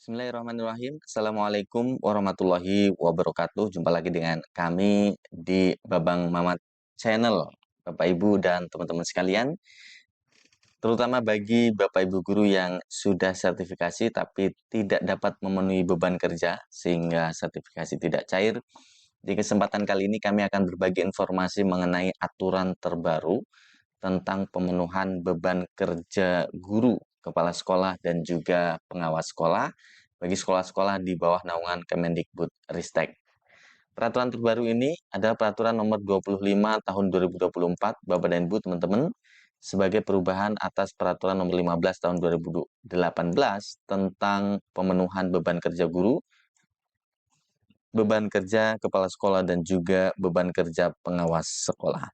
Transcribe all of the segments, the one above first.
Bismillahirrahmanirrahim. Assalamualaikum warahmatullahi wabarakatuh. Jumpa lagi dengan kami di Babang Mamat Channel, Bapak Ibu dan teman-teman sekalian. Terutama bagi Bapak Ibu guru yang sudah sertifikasi tapi tidak dapat memenuhi beban kerja sehingga sertifikasi tidak cair. Di kesempatan kali ini kami akan berbagi informasi mengenai aturan terbaru tentang pemenuhan beban kerja guru, kepala sekolah, dan juga pengawas sekolah bagi sekolah-sekolah di bawah naungan Kemendikbudristek. Peraturan terbaru ini adalah peraturan nomor 25 tahun 2024, Bapak dan Ibu teman-teman, sebagai perubahan atas peraturan nomor 15 tahun 2018 tentang pemenuhan beban kerja guru, beban kerja kepala sekolah, dan juga beban kerja pengawas sekolah.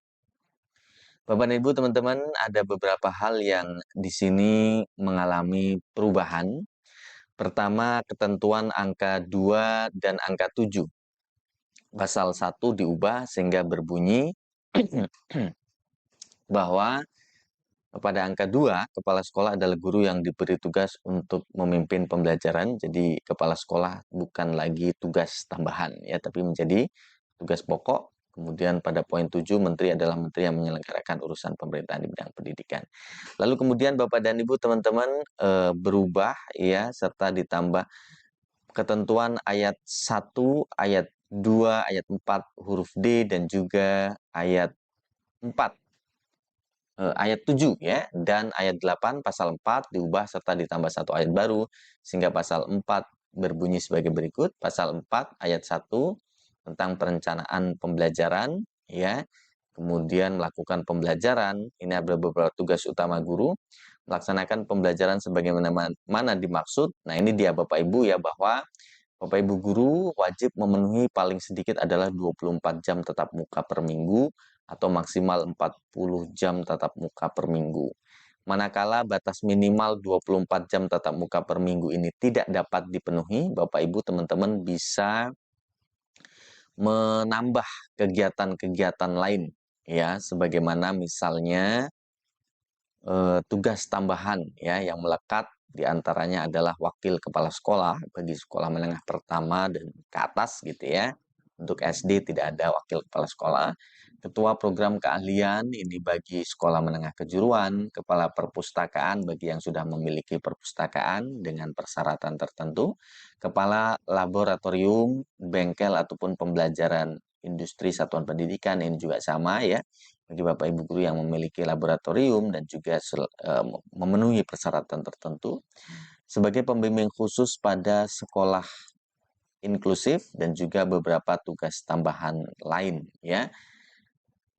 Bapak dan Ibu teman-teman, ada beberapa hal yang di sini mengalami perubahan. Pertama, ketentuan angka 2 dan angka 7. Pasal 1 diubah sehingga berbunyi bahwa pada angka 2, kepala sekolah adalah guru yang diberi tugas untuk memimpin pembelajaran. Jadi kepala sekolah bukan lagi tugas tambahan ya, tapi menjadi tugas pokok. Kemudian pada poin 7, menteri adalah menteri yang menyelenggarakan urusan pemerintahan di bidang pendidikan. Lalu kemudian Bapak dan Ibu teman-teman berubah ya, serta ditambah ketentuan ayat 1, ayat 2, ayat 4 huruf D, dan juga ayat 4 ayat 7 ya, dan ayat 8 pasal 4 diubah serta ditambah satu ayat baru sehingga pasal 4 berbunyi sebagai berikut. Pasal 4 ayat 1 tentang perencanaan pembelajaran ya. Kemudian melakukan pembelajaran, ini ada beberapa tugas utama guru, melaksanakan pembelajaran sebagaimana mana dimaksud. Nah, ini dia Bapak Ibu ya, bahwa Bapak Ibu guru wajib memenuhi paling sedikit adalah 24 jam tatap muka per minggu atau maksimal 40 jam tatap muka per minggu. Manakala batas minimal 24 jam tatap muka per minggu ini tidak dapat dipenuhi, Bapak Ibu teman-teman bisa menambah kegiatan-kegiatan lain ya, sebagaimana misalnya tugas tambahan ya yang melekat, diantaranya adalah wakil kepala sekolah bagi sekolah menengah pertama dan ke atas gitu ya. Untuk SD tidak ada wakil kepala sekolah. Ketua program keahlian ini bagi sekolah menengah kejuruan, kepala perpustakaan bagi yang sudah memiliki perpustakaan dengan persyaratan tertentu, kepala laboratorium, bengkel ataupun pembelajaran industri satuan pendidikan ini juga sama ya, bagi Bapak Ibu guru yang memiliki laboratorium dan juga memenuhi persyaratan tertentu, sebagai pembimbing khusus pada sekolah inklusif, dan juga beberapa tugas tambahan lain ya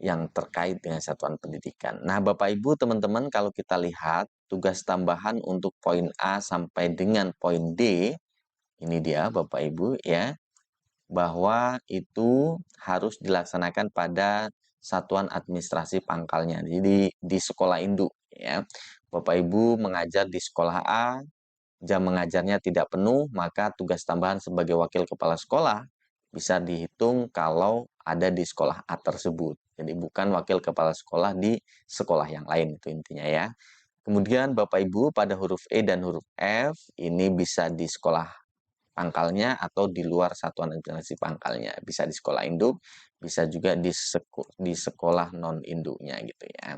yang terkait dengan satuan pendidikan. Nah, Bapak Ibu teman-teman, kalau kita lihat tugas tambahan untuk poin A sampai dengan poin D, ini dia Bapak Ibu ya, bahwa itu harus dilaksanakan pada satuan administrasi pangkalnya. Jadi di sekolah induk ya. Bapak Ibu mengajar di sekolah A, jam mengajarnya tidak penuh, maka tugas tambahan sebagai wakil kepala sekolah bisa dihitung kalau ada di sekolah A tersebut. Jadi bukan wakil kepala sekolah di sekolah yang lain, itu intinya ya. Kemudian Bapak Ibu pada huruf E dan huruf F ini bisa di sekolah pangkalnya atau di luar satuan administrasi pangkalnya. Bisa di sekolah induk, bisa juga di sekolah non-induknya gitu ya.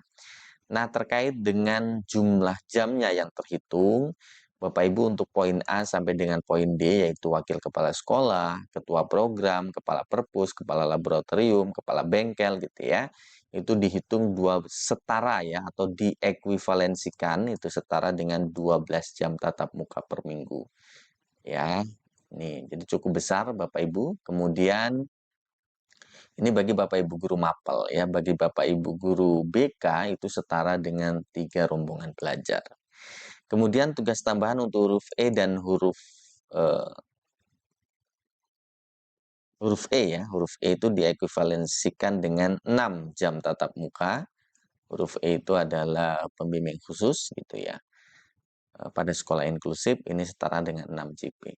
Nah, terkait dengan jumlah jamnya yang terhitung, Bapak Ibu untuk poin A sampai dengan poin D, yaitu wakil kepala sekolah, ketua program, kepala perpus, kepala laboratorium, kepala bengkel gitu ya, itu dihitung setara ya, atau diekuivalensikan itu setara dengan 12 jam tatap muka per minggu. Ya, nih, jadi cukup besar Bapak Ibu. Kemudian ini bagi Bapak Ibu guru mapel ya, bagi Bapak Ibu guru BK itu setara dengan 3 rombongan belajar. Kemudian tugas tambahan untuk huruf E dan eh, huruf E ya, huruf E itu diekuivalensikan dengan 6 jam tatap muka. Huruf E itu adalah pembimbing khusus gitu ya. Pada sekolah inklusif ini setara dengan 6 JP.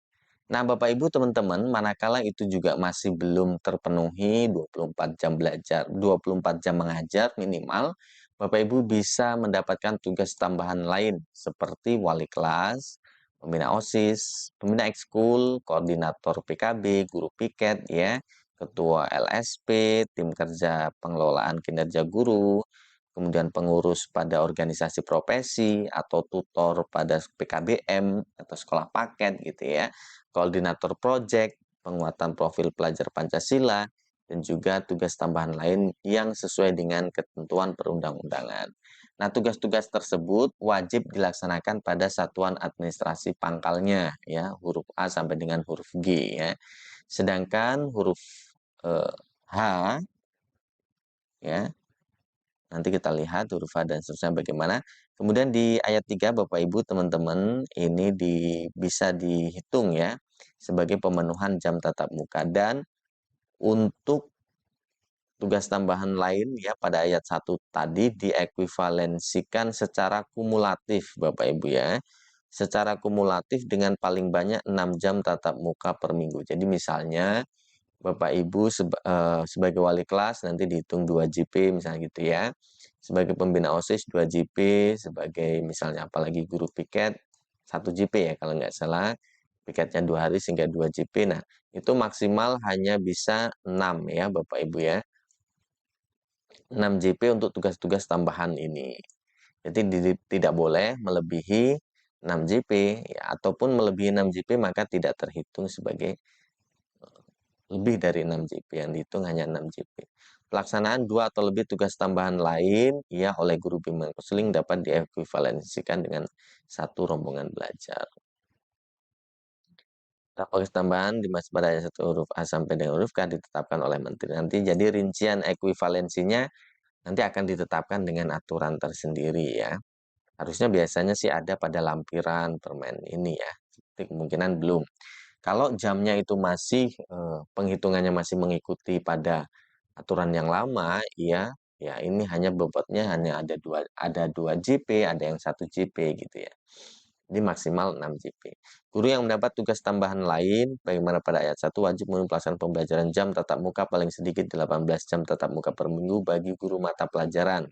Nah, Bapak Ibu teman-teman, manakala itu juga masih belum terpenuhi 24 jam belajar, 24 jam mengajar minimal, Bapak Ibu bisa mendapatkan tugas tambahan lain seperti wali kelas, pembina OSIS, pembina ekskul, koordinator PKB, guru piket ya, ketua LSP, tim kerja pengelolaan kinerja guru, kemudian pengurus pada organisasi profesi atau tutor pada PKBM atau sekolah paket gitu ya, koordinator proyek, penguatan profil pelajar Pancasila, dan juga tugas tambahan lain yang sesuai dengan ketentuan perundang-undangan. Nah, tugas-tugas tersebut wajib dilaksanakan pada satuan administrasi pangkalnya ya, huruf A sampai dengan huruf G ya. Sedangkan huruf H ya, nanti kita lihat huruf H dan seterusnya bagaimana. Kemudian di ayat 3 Bapak Ibu teman-teman ini bisa dihitung ya sebagai pemenuhan jam tatap muka, dan untuk tugas tambahan lain ya pada ayat 1 tadi diekuivalensikan secara kumulatif Bapak Ibu ya. Secara kumulatif dengan paling banyak 6 jam tatap muka per minggu. Jadi misalnya Bapak Ibu sebagai wali kelas nanti dihitung 2 JP misalnya gitu ya. Sebagai pembina OSIS 2 JP, sebagai misalnya apalagi guru piket 1 JP ya kalau nggak salah. Piketnya 2 hari sehingga 2 JP. Nah, itu maksimal hanya bisa 6 ya Bapak Ibu ya. 6 JP untuk tugas-tugas tambahan ini. Jadi tidak boleh melebihi 6 JP ya, ataupun melebihi 6 JP maka tidak terhitung sebagai lebih dari 6 JP, yang dihitung hanya 6 JP. Pelaksanaan 2 atau lebih tugas tambahan lain ya oleh guru bimbingan konseling dapat diekuivalensikan dengan satu rombongan belajar. Tugas tambahan dimaksud pada ayat 1 huruf A sampai dengan huruf K ditetapkan oleh menteri. Nanti jadi rincian ekuivalensinya nanti akan ditetapkan dengan aturan tersendiri ya. Harusnya biasanya sih ada pada lampiran permen ini ya. Tapi kemungkinan belum. Kalau jamnya itu masih penghitungannya masih mengikuti pada aturan yang lama, ya, ya ini hanya bobotnya hanya ada 2 JP, ada yang 1 JP gitu ya. Jadi maksimal 6 JP. Guru yang mendapat tugas tambahan lain, bagaimana pada ayat 1 wajib pelaksanaan pembelajaran jam tatap muka paling sedikit 18 jam tatap muka per minggu bagi guru mata pelajaran.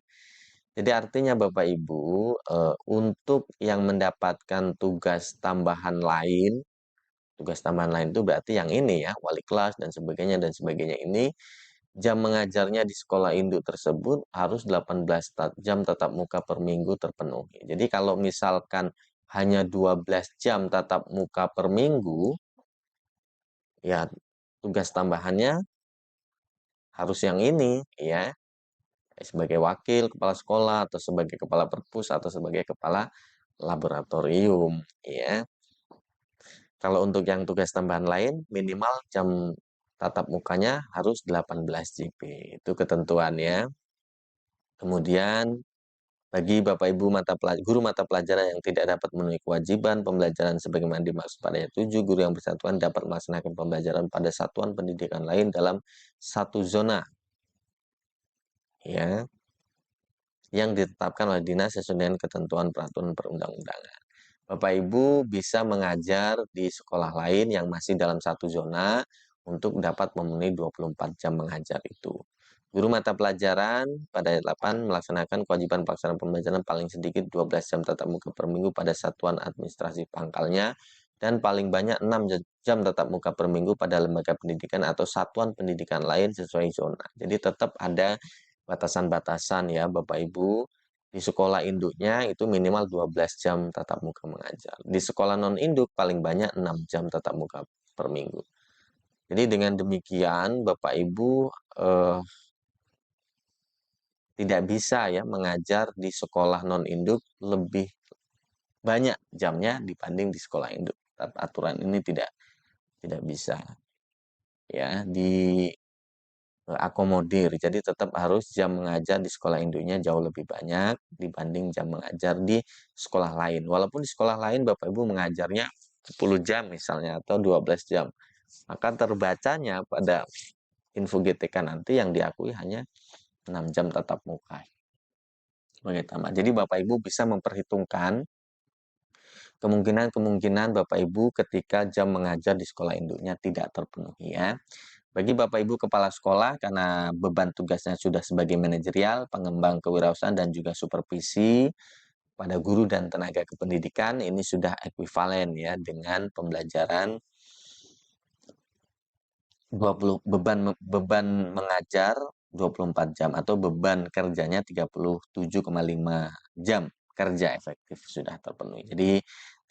Jadi artinya Bapak Ibu, untuk yang mendapatkan tugas tambahan lain itu berarti yang ini ya, wali kelas dan sebagainya ini, jam mengajarnya di sekolah induk tersebut harus 18 jam tatap muka per minggu terpenuhi. Jadi kalau misalkan hanya 12 jam tatap muka per minggu, ya tugas tambahannya harus yang ini ya, sebagai wakil kepala sekolah atau sebagai kepala perpus atau sebagai kepala laboratorium ya. Kalau untuk yang tugas tambahan lain minimal jam tatap mukanya harus 18 JP. Itu ketentuannya. Kemudian bagi Bapak Ibu guru mata pelajaran yang tidak dapat memenuhi kewajiban pembelajaran sebagaimana dimaksud pada ayat 7, guru yang bersangkutan dapat melaksanakan pembelajaran pada satuan pendidikan lain dalam satu zona ya yang ditetapkan oleh dinas sesuai dengan ketentuan peraturan perundang-undangan. Bapak Ibu bisa mengajar di sekolah lain yang masih dalam satu zona untuk dapat memenuhi 24 jam mengajar itu. Guru mata pelajaran pada ayat 8 melaksanakan kewajiban pelaksanaan pembelajaran paling sedikit 12 jam tatap muka per minggu pada satuan administrasi pangkalnya dan paling banyak 6 jam tatap muka per minggu pada lembaga pendidikan atau satuan pendidikan lain sesuai zona. Jadi tetap ada batasan-batasan ya Bapak Ibu. Di sekolah induknya itu minimal 12 jam tatap muka mengajar. Di sekolah non-induk paling banyak 6 jam tatap muka per minggu. Jadi dengan demikian Bapak Ibu tidak bisa ya mengajar di sekolah non-induk lebih banyak jamnya dibanding di sekolah induk. Aturan ini tidak bisa ya akomodir. Jadi tetap harus jam mengajar di sekolah induknya jauh lebih banyak dibanding jam mengajar di sekolah lain. Walaupun di sekolah lain Bapak Ibu mengajarnya 10 jam misalnya atau 12 jam. Maka terbacanya pada info GTK nanti yang diakui hanya 6 jam tatap muka. Jadi Bapak Ibu bisa memperhitungkan kemungkinan Bapak Ibu ketika jam mengajar di sekolah induknya tidak terpenuhi ya. Bagi Bapak Ibu kepala sekolah karena beban tugasnya sudah sebagai manajerial, pengembang kewirausahaan dan juga supervisi, pada guru dan tenaga kependidikan ini sudah ekuivalen ya dengan pembelajaran 20 beban mengajar 24 jam atau beban kerjanya 37,5 jam kerja efektif sudah terpenuhi. Jadi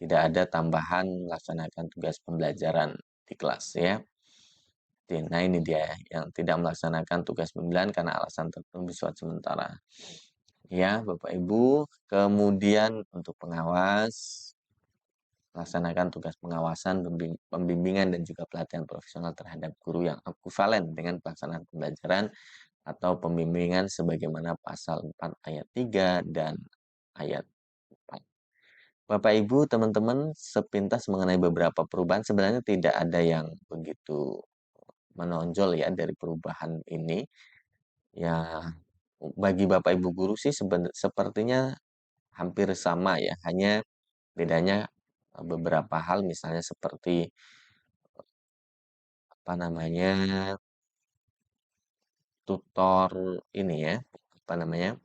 tidak ada tambahan melaksanakan tugas pembelajaran di kelas ya. Nah ini dia yang tidak melaksanakan tugas pembelajaran karena alasan tertentu bersifat sementara. Ya Bapak Ibu, kemudian untuk pengawas melaksanakan tugas pengawasan, pembimbingan, dan juga pelatihan profesional terhadap guru yang ekuivalen dengan pelaksanaan pembelajaran atau pembimbingan sebagaimana pasal 4 ayat 3 dan ayat 4. Bapak Ibu, teman-teman, sepintas mengenai beberapa perubahan sebenarnya tidak ada yang begitu menonjol ya dari perubahan ini. Ya, bagi Bapak Ibu guru sih sepertinya hampir sama ya, hanya bedanya beberapa hal misalnya seperti apa namanya tutor ini ya, apa namanya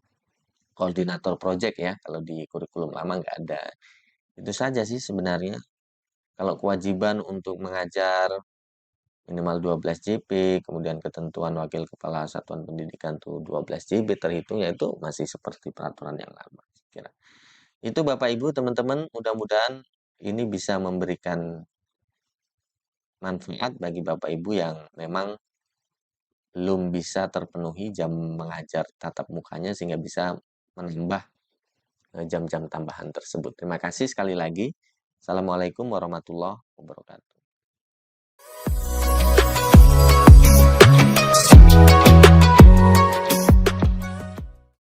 koordinator project ya, kalau di kurikulum lama nggak ada. Itu saja sih sebenarnya. Kalau kewajiban untuk mengajar minimal 12 JP, kemudian ketentuan wakil kepala satuan pendidikan tuh 12 JP terhitung, yaitu masih seperti peraturan yang lama. Kira. Itu Bapak Ibu, teman-teman, mudah-mudahan ini bisa memberikan manfaat bagi Bapak Ibu yang memang belum bisa terpenuhi jam mengajar tatap mukanya sehingga bisa menambah jam-jam tambahan tersebut. Terima kasih sekali lagi. Assalamualaikum warahmatullahi wabarakatuh.